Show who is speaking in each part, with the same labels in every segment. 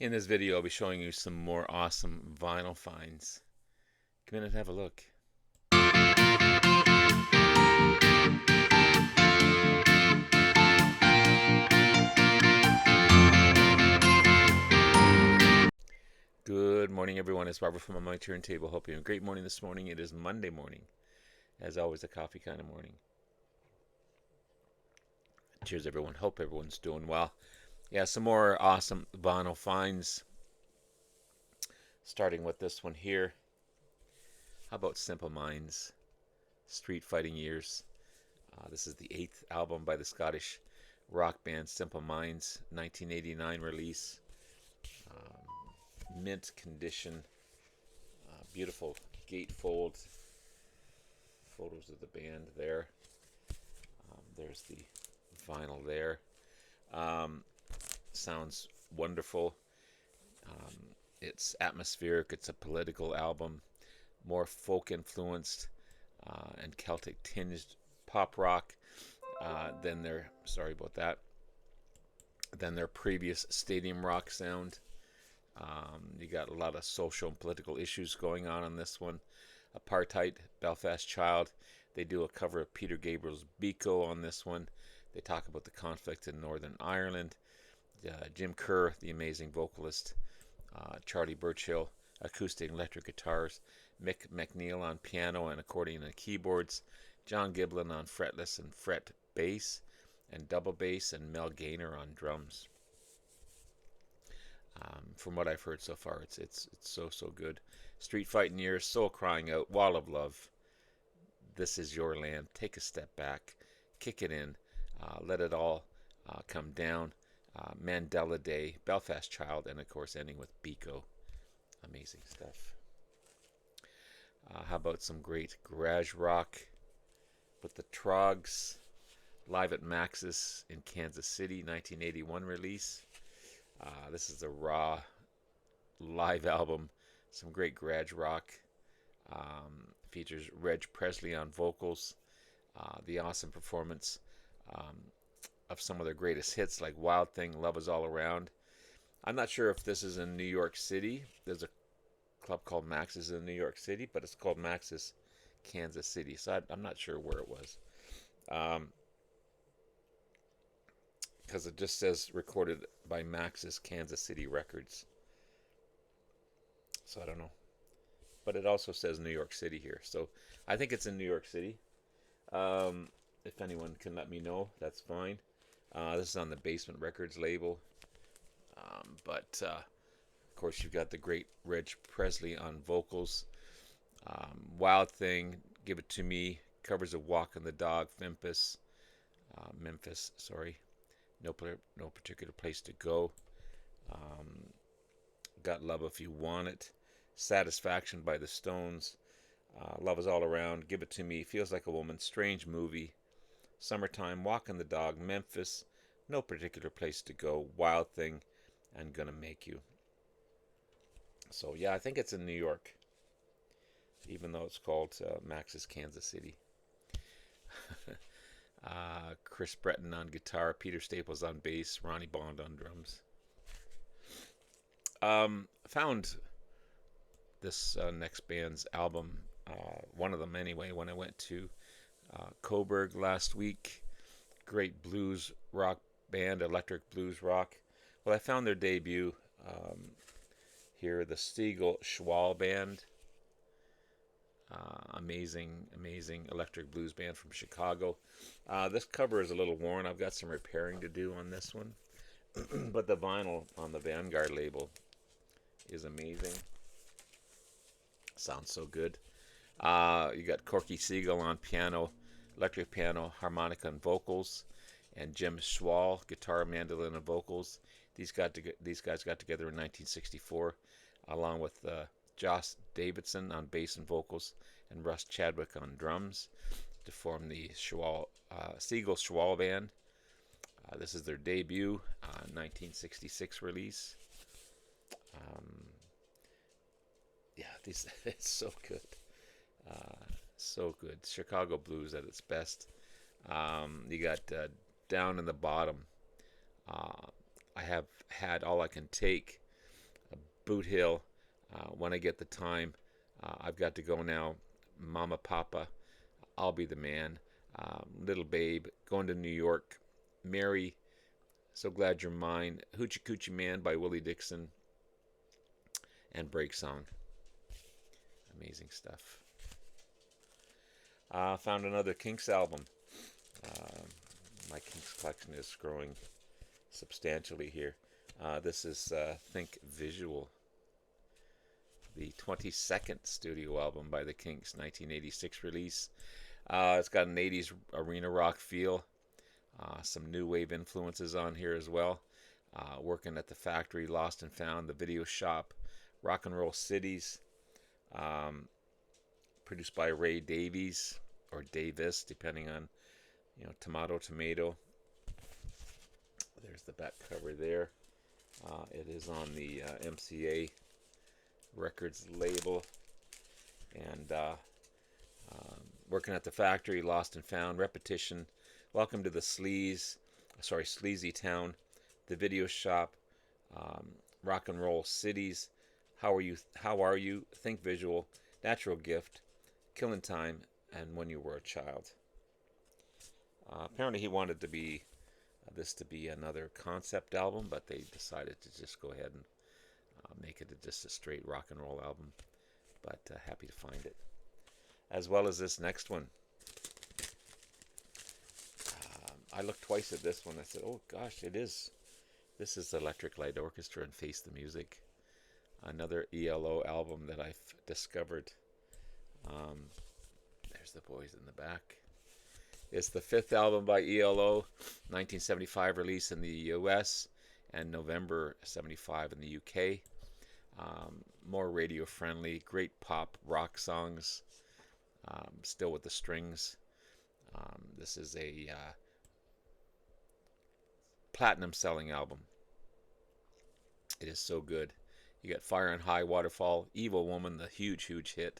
Speaker 1: In this video, I'll be showing you some more awesome vinyl finds. Come in and have a look. Good morning, everyone. It's Robert from my turntable. Hope you have a great morning this morning. It is Monday morning. As always, a coffee kind of morning. Cheers, everyone. Hope everyone's doing well. Yeah, some more awesome vinyl finds. Starting with this one here. How about Simple Minds? Street Fighting Years. This is the 8th album by the Scottish rock band Simple Minds, 1989 release. Mint condition. Beautiful gatefold. Photos of the band there. There's the vinyl there. Sounds wonderful. It's atmospheric. It's a political album, more folk influenced and Celtic tinged pop rock than their than their previous stadium rock sound. You got a lot of social and political issues going on this one. Apartheid, Belfast Child. They do a cover of Peter Gabriel's Biko on this one. They talk about the conflict in Northern Ireland. Jim Kerr, the amazing vocalist. Charlie Burchill, acoustic and electric guitars. Mick McNeil on piano and accordion and keyboards. John Giblin on fretless and fret bass and double bass, and Mel Gaynor on drums. From what I've heard so far, it's so good. Street Fighting Years, Soul Crying Out, Wall of Love, This Is Your Land, Take a Step Back, Kick It In, Let It All Come Down, Mandela Day, Belfast Child, and of course ending with Biko. Amazing stuff. How about some great garage rock with the Troggs, live at Max's in Kansas City, 1981 release. This is the raw live album. Some great garage rock. Features Reg Presley on vocals. The awesome performance of some of their greatest hits like Wild Thing, Love Is All Around. I'm not sure if this is in New York City. There's a club called Max's in New York City, but it's called Max's Kansas City. So I'm not sure where it was. Because it just says recorded by Max's Kansas City Records. So I don't know. But it also says New York City here. So I think it's in New York City. If anyone can let me know, that's fine. This is on the Basement Records label. But of course, you've got the great Reg Presley on vocals. Wild Thing, Give It To Me, covers of Walking the Dog, Memphis, No Particular Place to Go. Got Love If You Want It. Satisfaction by the Stones. Love Is All Around. Give It To Me. Feels Like a Woman. Strange Movie. Summertime. Walking the Dog. Memphis. No Particular Place to Go. Wild Thing. And Gonna Make You. So yeah, I think it's in New York. Even though it's called Max's Kansas City. Chris Breton on guitar, Peter Staples on bass, Ronnie Bond on drums. Found this next band's album, one of them anyway, when I went to Coburg last week. Great blues rock band, electric blues rock. Well, I found their debut here, the Seagull Schwall Band. Amazing electric blues band from Chicago. This cover is a little worn. I've got some repairing to do on this one. But the vinyl on the Vanguard label is amazing. Sounds so good. You got Corky Seagull on piano, electric piano, harmonica, and vocals, and Jim Schwall, guitar, mandolin, and vocals. These guys got together in 1964, along with Josh Davidson on bass and vocals, and Russ Chadwick on drums, to form the Seagull Schwall Band. This is their debut, 1966 release. It's so good. So good. Chicago blues at its best. You got Down in the Bottom. I have had All I Can Take. Boot Hill, When I Get the Time, I've Got to Go Now, Mama Papa, I'll Be the Man, Little Babe, Going to New York, Mary, So Glad You're Mine, Hoochie Coochie Man by Willie Dixon, and Break Song. Amazing stuff. Found another Kinks album. My Kinks collection is growing substantially here. This is Think Visual, the 22nd studio album by the Kinks, 1986 release. It's got an 80s arena rock feel, some new wave influences on here as well. Working at the Factory, Lost and Found, The Video Shop, Rock and Roll Cities, produced by Ray Davies or Davis, depending on, tomato. There's the back cover there. It is on the MCA Records label. And Working at the Factory, Lost and Found, Repetition, Welcome to the Sleazy Town, The Video Shop, Rock and Roll Cities, How Are You, Think Visual, Natural Gift, Killin' Time, and When You Were a Child. Apparently he wanted this to be another concept album, but they decided to just go ahead and make it just a straight rock and roll album. But happy to find it. As well as this next one. I looked twice at this one. I said, oh gosh, it is. This is Electric Light Orchestra and Face the Music. Another ELO album that I've discovered. There's the boys in the back. It's the 5th album by ELO, 1975 release in the US and November 75 in the UK. More radio friendly, great pop rock songs, still with the strings. This is a platinum selling album. It is so good. You got Fire and High, Waterfall, Evil Woman, the huge hit,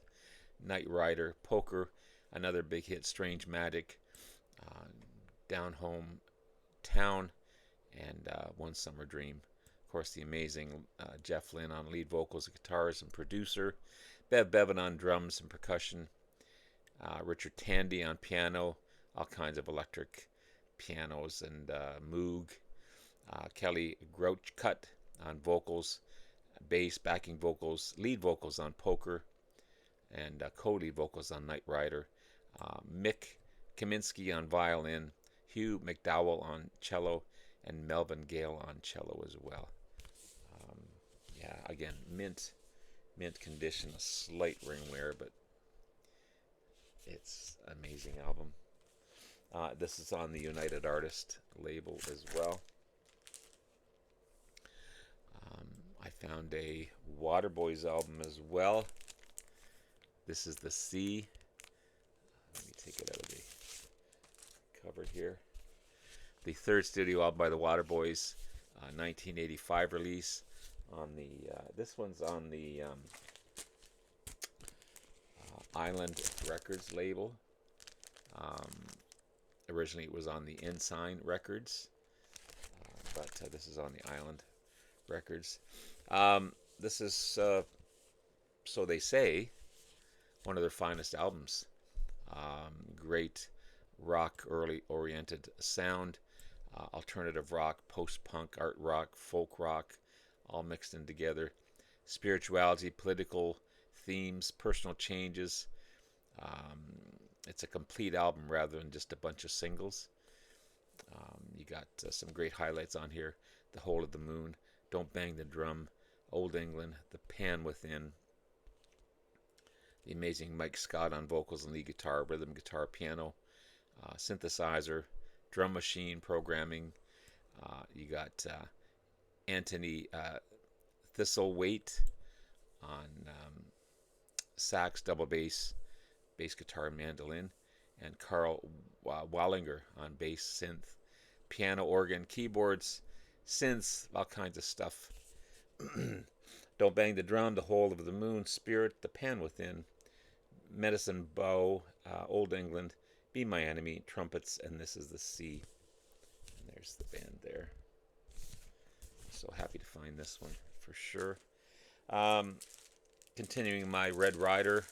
Speaker 1: Night Rider, Poker, another big hit, Strange Magic, Down Home Town, and One Summer Dream. Of course, the amazing Jeff Lynne on lead vocals, guitars, and producer. Bev Bevan on drums and percussion. Richard Tandy on piano, all kinds of electric pianos and Moog. Kelly Grouchcut on vocals, bass, backing vocals, lead vocals on Poker, and co-lead vocals on Night Rider. Mick Kaminsky on violin, Hugh McDowell on cello, and Melvin Gale on cello as well. Again, mint condition, a slight ring wear, but it's an amazing album. This is on the United Artist label as well. I found a Waterboys album as well. This is The Sea. Let me take it out of the cover here. The 3rd studio album by the Waterboys, 1985 release. This one's on the Island Records label. Originally it was on the Ensign Records, but this is on the Island Records. This is, so they say, one of their finest albums. Great rock, early oriented sound, alternative rock, post-punk, art rock, folk rock, all mixed in together. Spirituality, political themes, personal changes. It's a complete album rather than just a bunch of singles. You got some great highlights on here. The Hole of the Moon, Don't Bang the Drum, Old England, The Pan Within. The amazing Mike Scott on vocals and lead guitar, rhythm guitar, piano, synthesizer, drum machine programming. You got Anthony Thistlethwaite on sax, double bass, bass guitar, and mandolin, and Carl Wallinger on bass, synth, piano, organ, keyboards, synths, all kinds of stuff. Don't Bang the Drum, The Hole of the Moon, Spirit, The Pan Within, Medicine Bow, Old England, Be My Enemy, trumpets, and This Is the Sea. And there's the band there. So happy to find this one for sure. Um, Continuing my Red Rider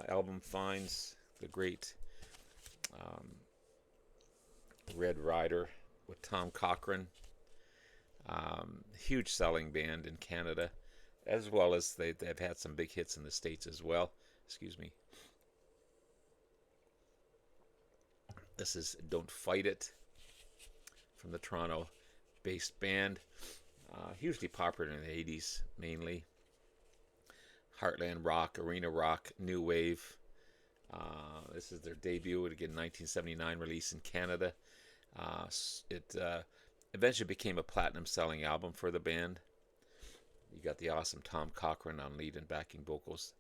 Speaker 1: album finds, the great um, Red Rider with Tom Cochrane. Huge selling band in Canada, as well as they've had some big hits in the States as well. Excuse me. This is Don't Fight It from the Toronto based band. Hugely popular in the 80s mainly. Heartland rock, arena rock, new wave. This is their debut, again, 1979 release in Canada. It eventually became a platinum selling album for the band. You got the awesome Tom Cochrane on lead and backing vocals,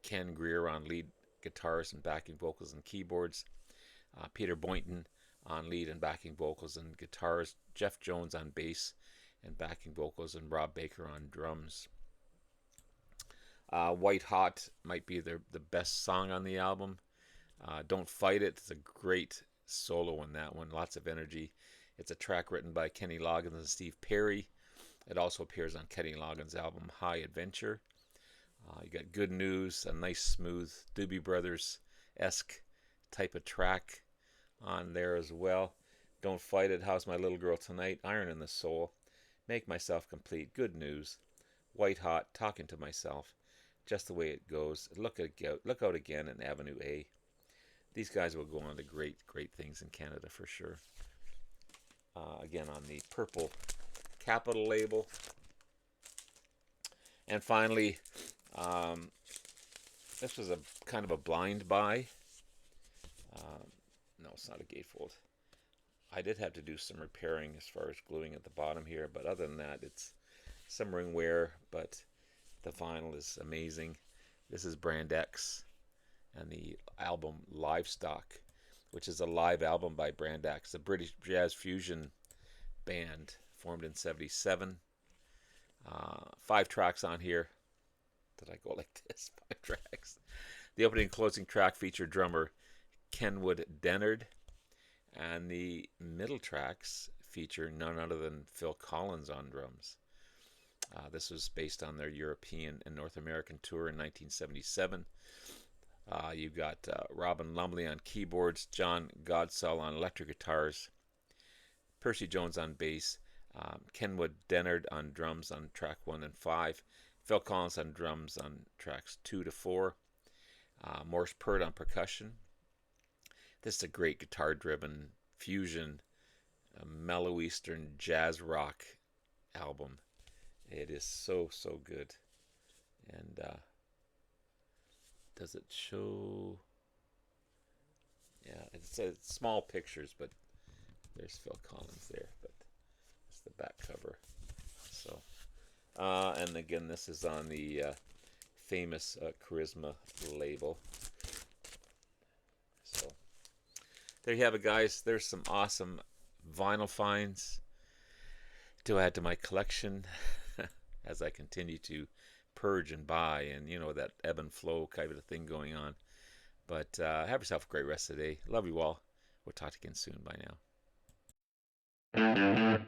Speaker 1: Ken Greer on lead guitars and backing vocals and keyboards, Peter Boynton on lead and backing vocals and guitars, Jeff Jones on bass and backing vocals, and Rob Baker on drums. White Hot might be the best song on the album. Don't Fight It is a great solo in that one, lots of energy. It's a track written by Kenny Loggins and Steve Perry. It also appears on Kenny Loggins' album High Adventure. You got Good News, a nice smooth Doobie Brothers-esque type of track on there as well. Don't Fight It, How's My Little Girl Tonight, Iron in the Soul, Make Myself Complete, Good News, White Hot, Talking to Myself, Just the Way It Goes, Look Out Again, and Avenue A. These guys will go on to great things in Canada for sure. Again, on the Purple Capital label. And finally, this was a kind of a blind buy. No, it's not a gatefold. I did have to do some repairing as far as gluing at the bottom here, but other than that, it's some ring wear, but the vinyl is amazing. This is Brand X and the album Livestock, which is a live album by Brand X, a British jazz fusion band formed in '77. 5 tracks on here. Did I go like this? 5 tracks. The opening and closing track feature drummer Kenwood Dennard, and the middle tracks feature none other than Phil Collins on drums. This was based on their European and North American tour in 1977. You've got Robin Lumley on keyboards, John Godsell on electric guitars, Percy Jones on bass, Kenwood Dennard on drums on track 1 and 5, Phil Collins on drums on tracks 2 to 4, Morse Pert on percussion. This is a great guitar-driven fusion, mellow Eastern jazz rock album. It is so good. And does it show? Yeah, it's small pictures, but there's Phil Collins there. But it's the back cover. So, and again, this is on the famous Charisma label. So there you have it, guys. There's some awesome vinyl finds to add to my collection as I continue to purge and buy, and that ebb and flow kind of a thing going on. But have yourself a great rest of the day. Love you all. We'll talk again soon. Bye now.